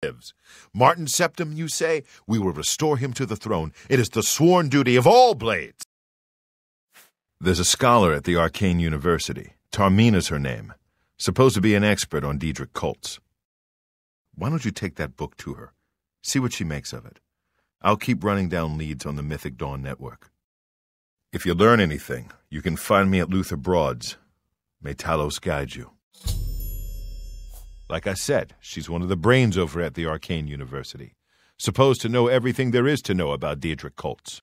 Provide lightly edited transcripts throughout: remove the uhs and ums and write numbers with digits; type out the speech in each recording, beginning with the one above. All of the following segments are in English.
lives. Martin Septim, you say? We will restore him to the throne. It is the sworn duty of all blades. There's a scholar at the Arcane University. Tarmina's her name. Supposed to be an expert on Daedric cults. Why don't you take that book to her? See what she makes of it. I'll keep running down leads on the Mythic Dawn network. If you learn anything, you can find me at Luther Broad's. May Talos guide you. Like I said, she's one of the brains over at the Arcane University. Supposed to know everything there is to know about Daedric cults.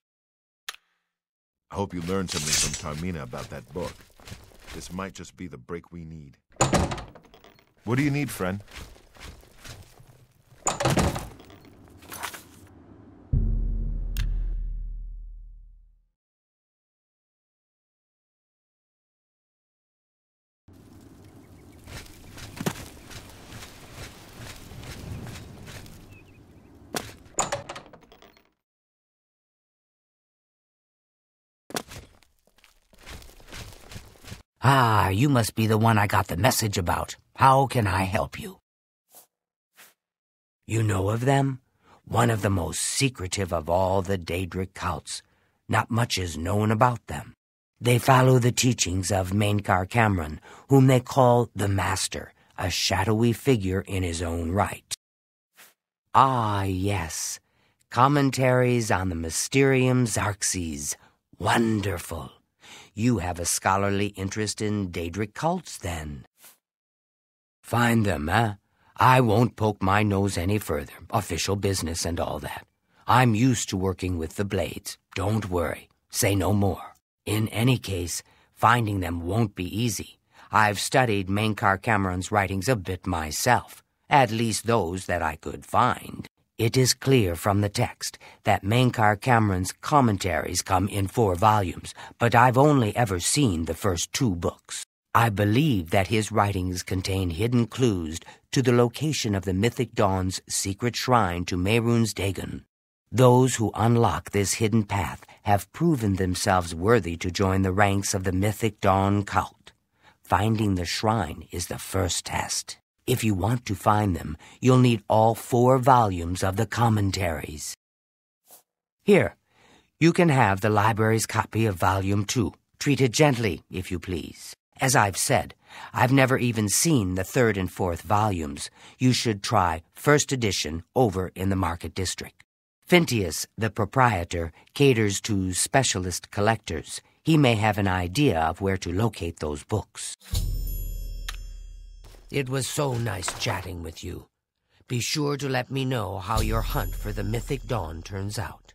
I hope you learned something from Tarmina about that book. This might just be the break we need. What do you need, friend? Ah, you must be the one I got the message about. How can I help you? You know of them? One of the most secretive of all the Daedric cults. Not much is known about them. They follow the teachings of Mainkar Cameron, whom they call the Master, a shadowy figure in his own right. Ah, yes. Commentaries on the Mysterium Xarxes. Wonderful. You have a scholarly interest in Daedric cults, then. Find them, eh? I won't poke my nose any further. Official business and all that. I'm used to working with the Blades. Don't worry. Say no more. In any case, finding them won't be easy. I've studied Mainkar Cameron's writings a bit myself. At least those that I could find. It is clear from the text that Mainkar Cameron's commentaries come in 4 volumes, but I've only ever seen the first 2 books. I believe that his writings contain hidden clues to the location of the Mythic Dawn's secret shrine to Mehrunes Dagon. Those who unlock this hidden path have proven themselves worthy to join the ranks of the Mythic Dawn cult. Finding the shrine is the first test. If you want to find them, you'll need all 4 volumes of the commentaries. Here, you can have the library's copy of Volume 2. Treat it gently, if you please. As I've said, I've never even seen the 3rd and 4th volumes. You should try first edition over in the Market District. Phintius, the proprietor, caters to specialist collectors. He may have an idea of where to locate those books. It was so nice chatting with you. Be sure to let me know how your hunt for the Mythic Dawn turns out.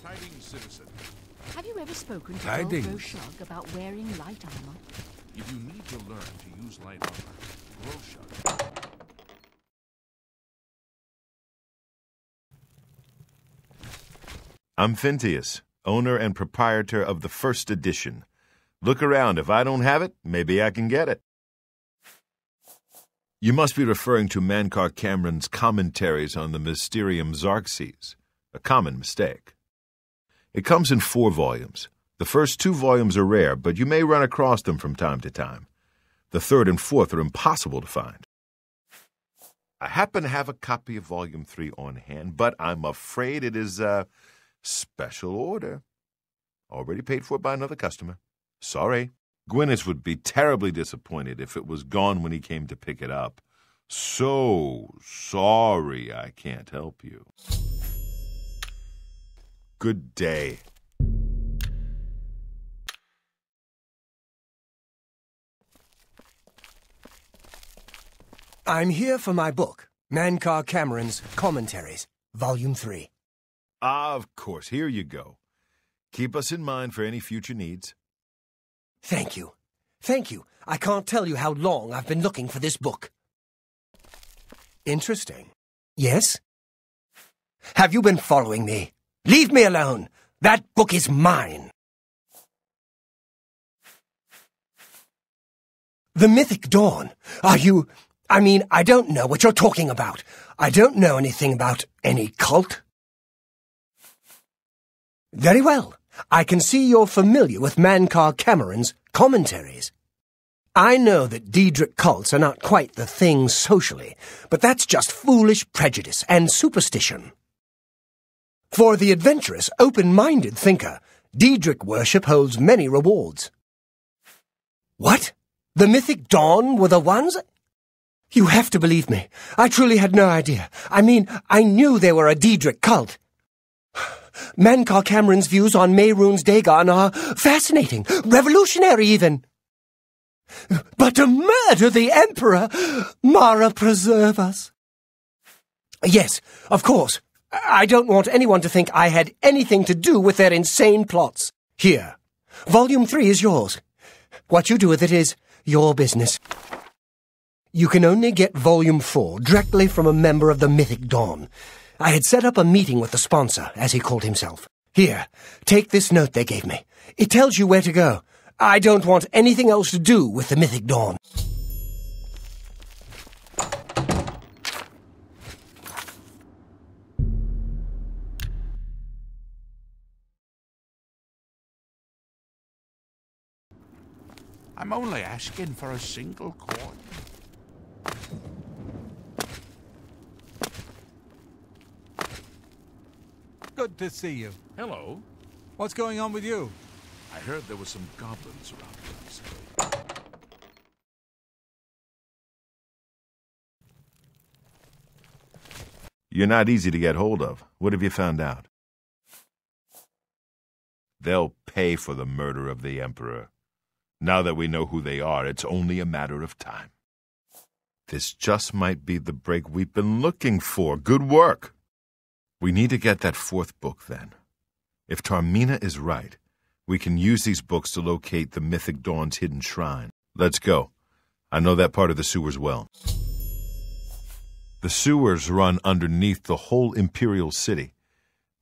Tidings, citizen. Have you ever spoken to Tidings. Roshug about wearing light armor? If you need to learn to use light armor, Roshug. I'm Phintius, owner and proprietor of the first edition. Look around. If I don't have it, maybe I can get it. You must be referring to Mainkar Cameron's commentaries on the Mysterium Xarxes, a common mistake. It comes in 4 volumes. The first 2 volumes are rare, but you may run across them from time to time. The 3rd and 4th are impossible to find. I happen to have a copy of Volume 3 on hand, but I'm afraid it is a special order. Already paid for by another customer. Sorry. Gwyneth would be terribly disappointed if it was gone when he came to pick it up. So sorry I can't help you. Good day. I'm here for my book, Mainkar Cameron's Commentaries, Volume 3. Of course, here you go. Keep us in mind for any future needs. Thank you. Thank you. I can't tell you how long I've been looking for this book. Interesting. Yes? Have you been following me? Leave me alone. That book is mine. The Mythic Dawn. Are you... I don't know what you're talking about. I don't know anything about any cult. Very well. I can see you're familiar with Mankar Cameron's commentaries. I know that Daedric cults are not quite the thing socially, but that's just foolish prejudice and superstition. For the adventurous, open-minded thinker, Daedric worship holds many rewards. What? The Mythic Dawn were the ones? You have to believe me. I truly had no idea. I mean, I knew they were a Daedric cult. Mankar Cameron's views on Mehrunes Dagon are fascinating, revolutionary even. But to murder the Emperor, Mara preserve us. Yes, of course. I don't want anyone to think I had anything to do with their insane plots. Here, Volume 3 is yours. What you do with it is your business. You can only get Volume 4 directly from a member of the Mythic Dawn. I had set up a meeting with the sponsor, as he called himself. Here, take this note they gave me. It tells you where to go. I don't want anything else to do with the Mythic Dawn. I'm only asking for a single coin. Good to see you. Hello. What's going on with you? I heard there were some goblins around here recently. You're not easy to get hold of. What have you found out? They'll pay for the murder of the Emperor. Now that we know who they are, it's only a matter of time. This just might be the break we've been looking for. Good work. We need to get that fourth book, then. If Tarmina is right, we can use these books to locate the Mythic Dawn's hidden shrine. Let's go. I know that part of the sewers well. The sewers run underneath the whole Imperial City.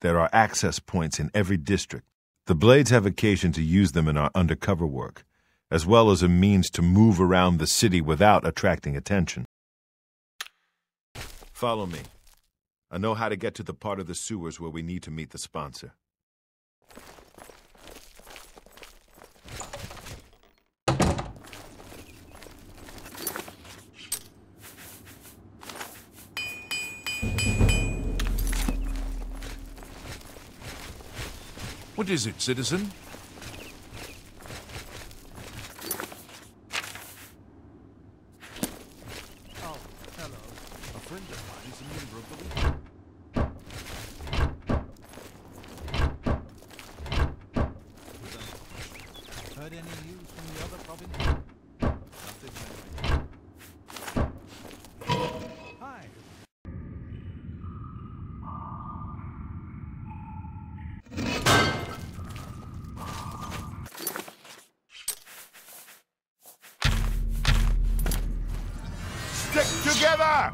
There are access points in every district. The Blades have occasion to use them in our undercover work, as well as a means to move around the city without attracting attention. Follow me. I know how to get to the part of the sewers where we need to meet the sponsor. What is it, citizen? Oh, hello. A friend of mine is a member of the Legion. Heard any news from the other provinces? Nothing. Hi. Stick together!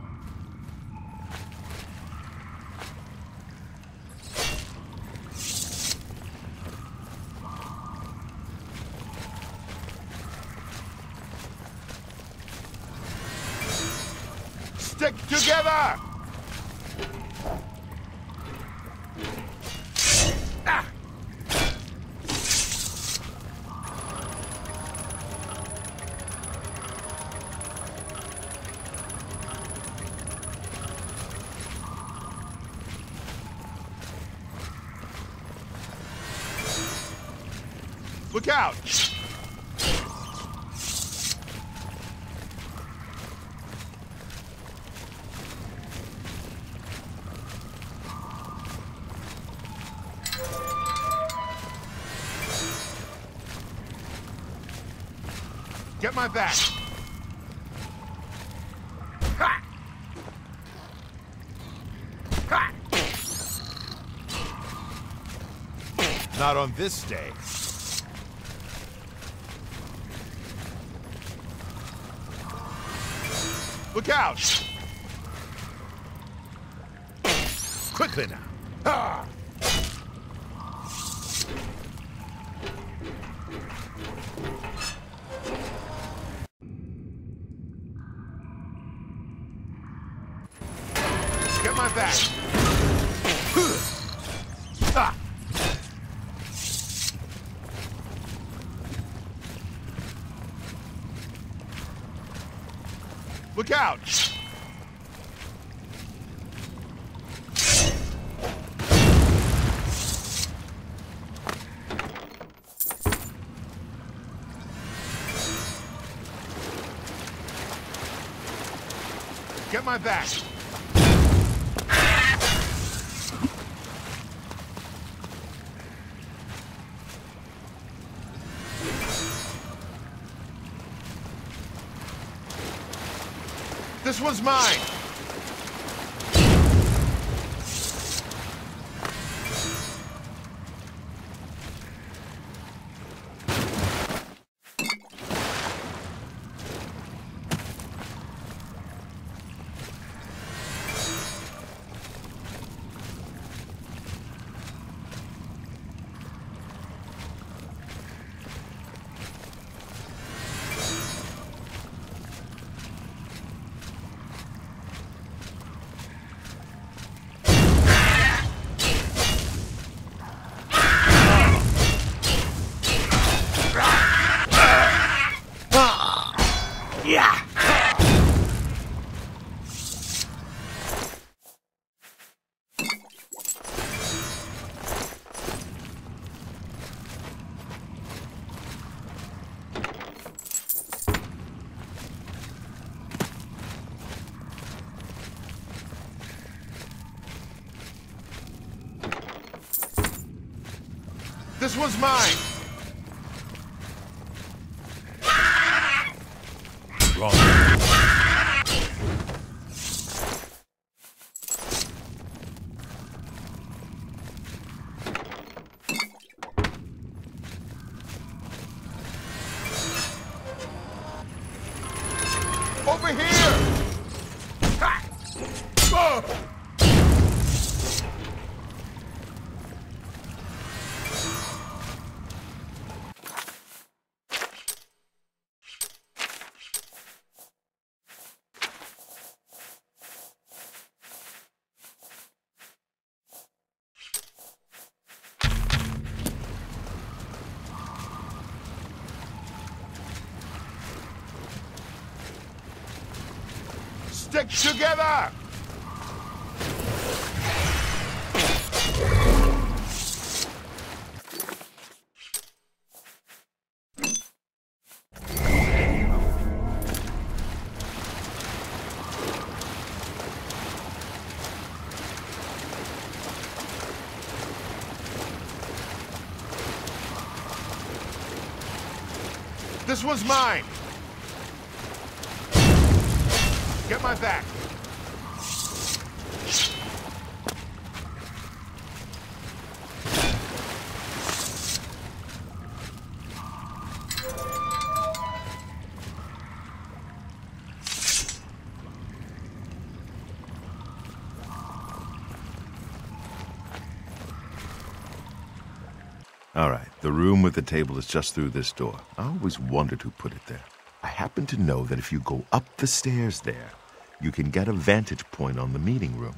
Stick together! Ah! Look out! Get my back! Ha! Ha! Not on this day. Look out! Quickly now! Ah! back! Ah. Look out! Get my back! This one's mine! Yeah! This one's mine! Wrong. Over here! Ha! Oh! Stick together! This one's mine! Get my back! All right, the room with the table is just through this door. I always wondered who put it there. I happen to know that if you go up the stairs there, you can get a vantage point on the meeting room.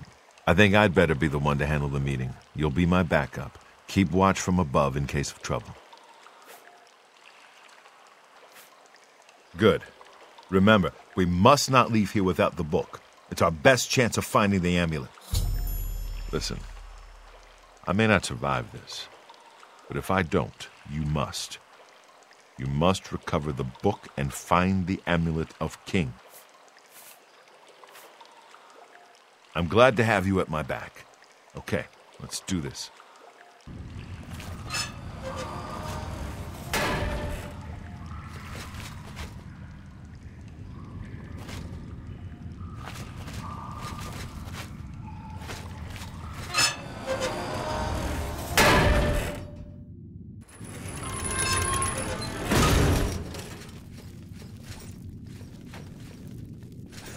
I think I'd better be the one to handle the meeting. You'll be my backup. Keep watch from above in case of trouble. Good. Remember, we must not leave here without the book. It's our best chance of finding the amulet. Listen, I may not survive this, but if I don't, you must. You must recover the book and find the amulet of King. I'm glad to have you at my back. Okay, let's do this.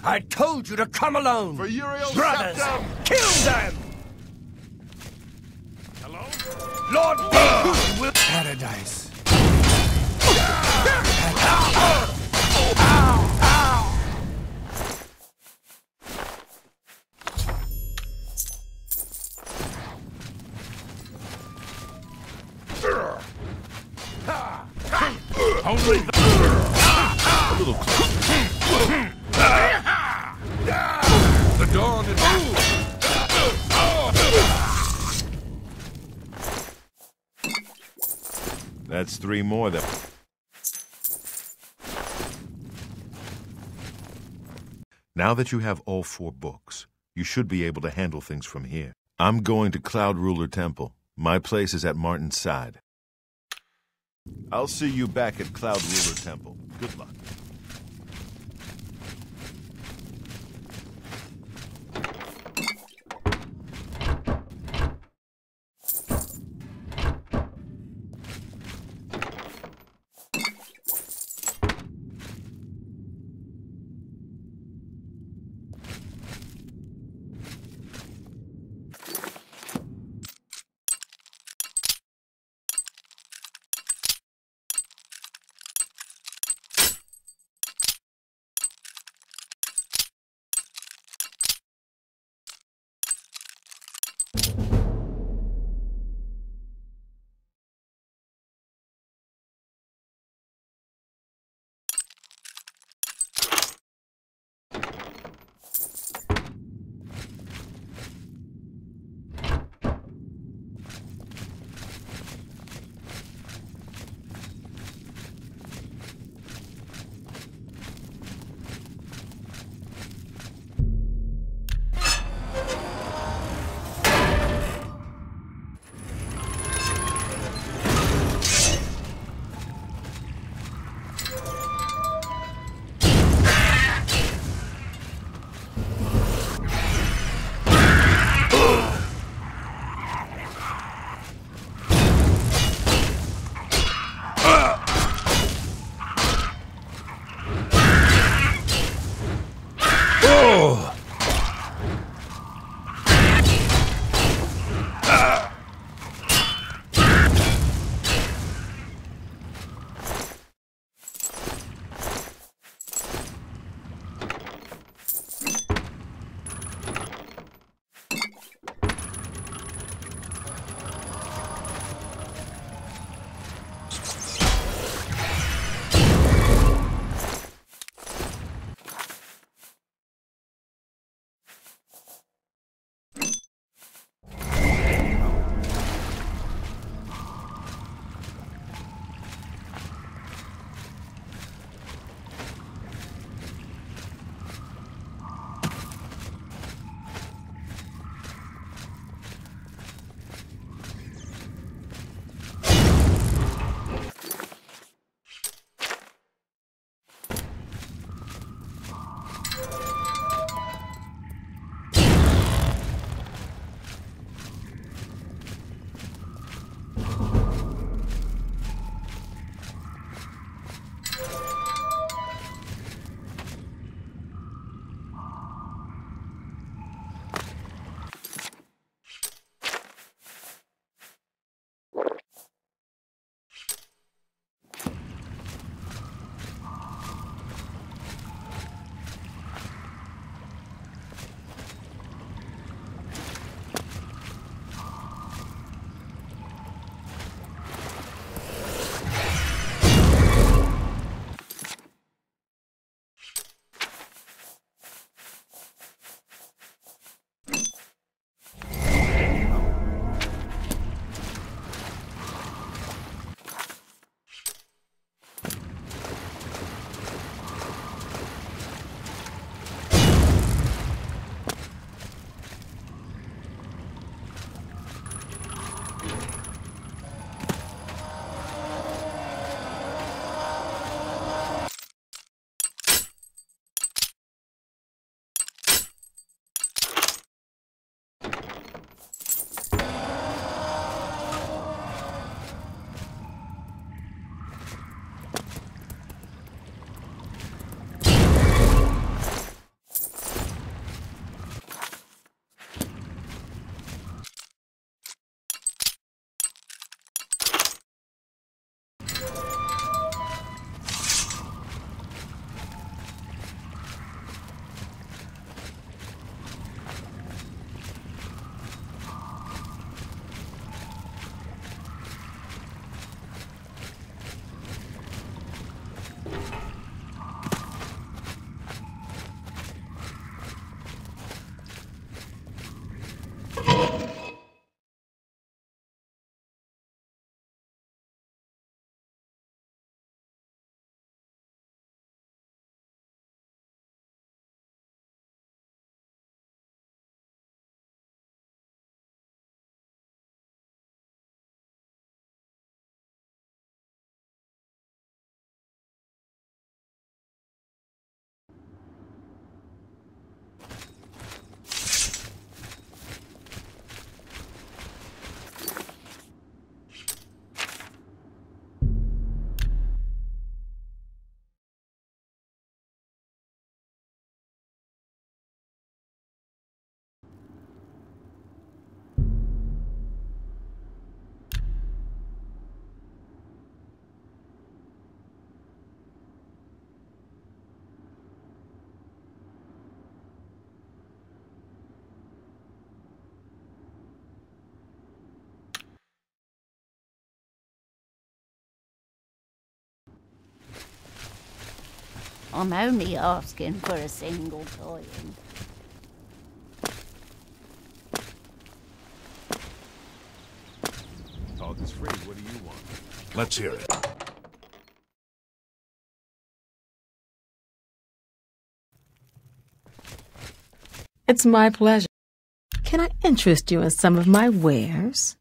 I told you to come alone! For Uriel's Brothers, septum! kill them! Hello? Lord Bahamut will... Paradise. Only a little closer. The door on its That's 3 more than... Now that you have all 4 books, you should be able to handle things from here. I'm going to Cloud Ruler Temple. My place is at Martin's side. I'll see you back at Cloud Ruler Temple. Good luck. I'm only asking for a single coin. Talk is free. What do you want? Let's hear it. It's my pleasure. Can I interest you in some of my wares?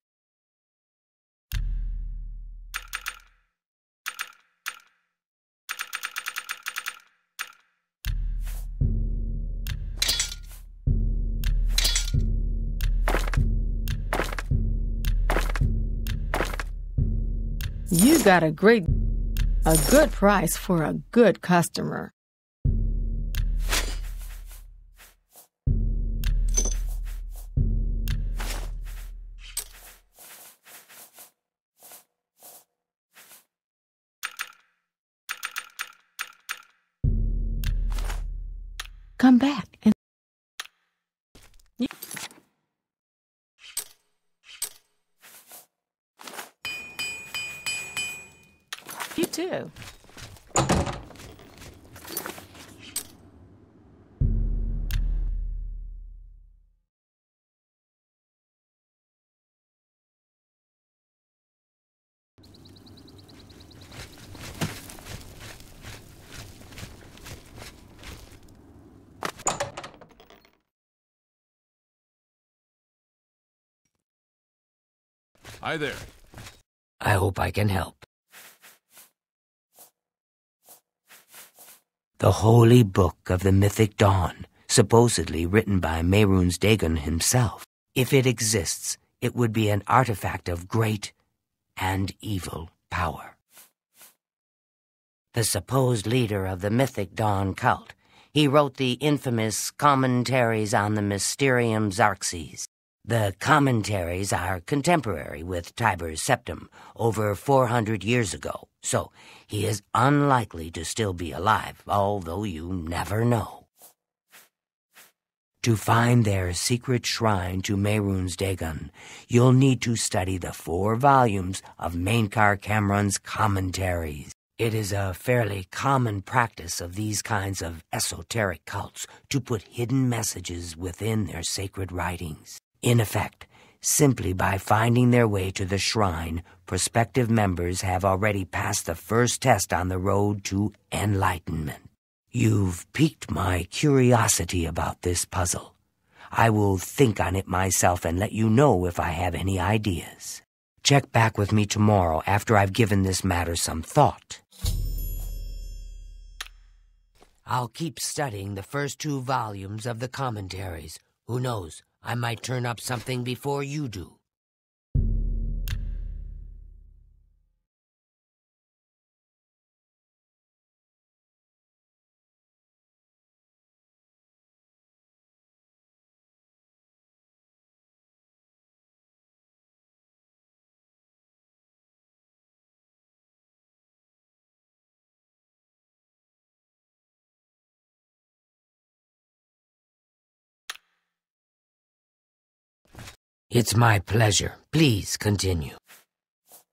You got a good price for a good customer. Come back and you too. Hi there. I hope I can help. The Holy Book of the Mythic Dawn, supposedly written by Mehrunes Dagon himself. If it exists, it would be an artifact of great and evil power. The supposed leader of the Mythic Dawn cult, he wrote the infamous Commentaries on the Mysterium Xarxes. The commentaries are contemporary with Tiber's Septim, over 400 years ago, so he is unlikely to still be alive, although you never know. To find their secret shrine to Mehrunes Dagon, you'll need to study the 4 volumes of Mainkar Cameron's commentaries. It is a fairly common practice of these kinds of esoteric cults to put hidden messages within their sacred writings. In effect, simply by finding their way to the shrine, prospective members have already passed the first test on the road to enlightenment. You've piqued my curiosity about this puzzle. I will think on it myself and let you know if I have any ideas. Check back with me tomorrow after I've given this matter some thought. I'll keep studying the first 2 volumes of the commentaries. Who knows? I might turn up something before you do. It's my pleasure. Please continue.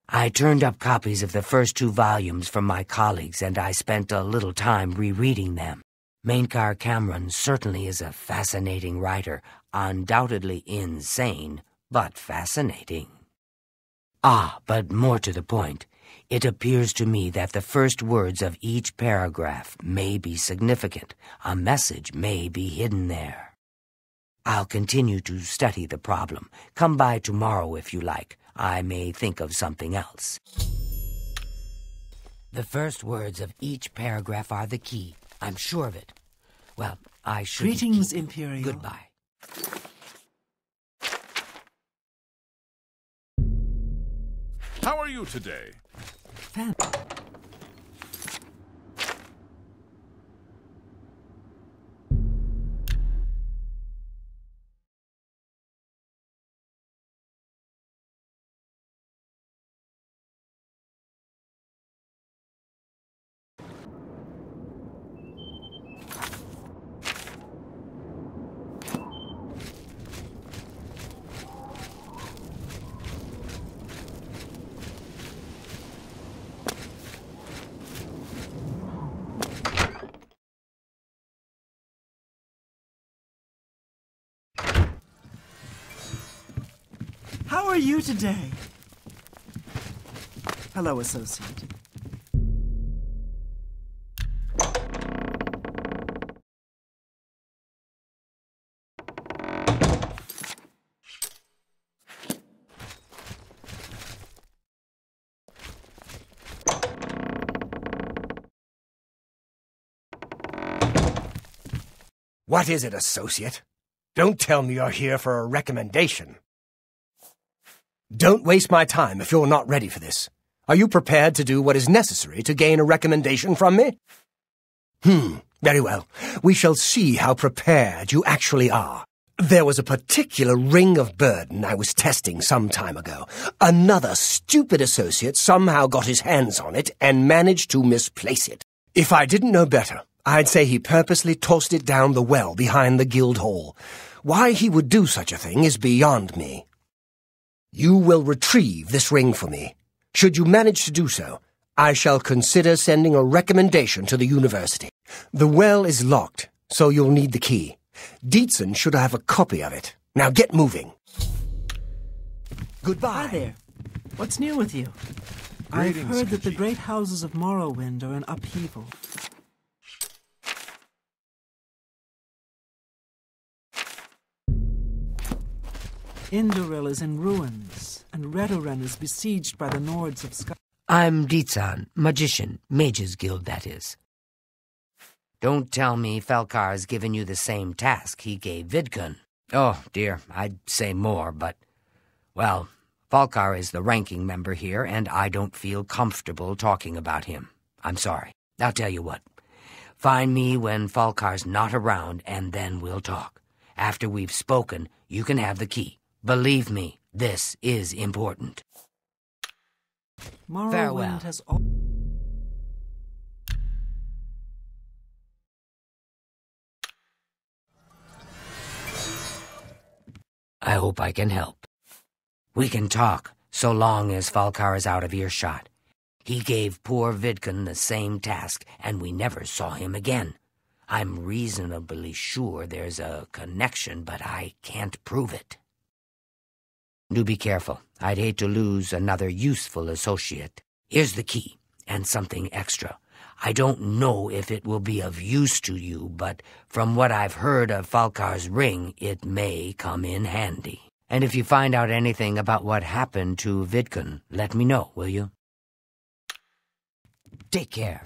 I turned up copies of the first 2 volumes from my colleagues, and I spent a little time rereading them. Mainkar Cameron certainly is a fascinating writer, undoubtedly insane, but fascinating. But more to the point, it appears to me that the first words of each paragraph may be significant. A message may be hidden there. I'll continue to study the problem. Come by tomorrow if you like. I may think of something else. The first words of each paragraph are the key. I'm sure of it. Well, I should. Greetings, Imperial. Goodbye. How are you today? How are you today? Hello, associate. What is it, associate? Don't tell me you're here for a recommendation. Don't waste my time if you're not ready for this. Are you prepared to do what is necessary to gain a recommendation from me? Very well. We shall see how prepared you actually are. There was a particular ring of burden I was testing some time ago. Another stupid associate somehow got his hands on it and managed to misplace it. If I didn't know better, I'd say he purposely tossed it down the well behind the guild hall. Why he would do such a thing is beyond me. You will retrieve this ring for me. Should you manage to do so, I shall consider sending a recommendation to the university. The well is locked, so you'll need the key. Dietzen should have a copy of it. Now get moving. Goodbye. Hi there. What's new with you? I've heard that the great houses of Morrowind are in upheaval. Indoril is in ruins, and Redoran is besieged by the Nords of Sky. I'm Dietzen, magician, mages guild, that is. Don't tell me Falcar's given you the same task he gave Vidkun. Oh, dear, I'd say more, but, well, Falcar is the ranking member here, and I don't feel comfortable talking about him. I'm sorry. I'll tell you what. Find me when Falcar's not around, and then we'll talk. After we've spoken, you can have the key. Believe me, this is important. Morrowind Farewell. has I hope I can help. We can talk, so long as Falcar is out of earshot. He gave poor Vidkun the same task, and we never saw him again. I'm reasonably sure there's a connection, but I can't prove it. Do be careful. I'd hate to lose another useful associate. Here's the key, and something extra. I don't know if it will be of use to you, but from what I've heard of Falcar's ring, it may come in handy. And if you find out anything about what happened to Vidkun, let me know, will you? Take care.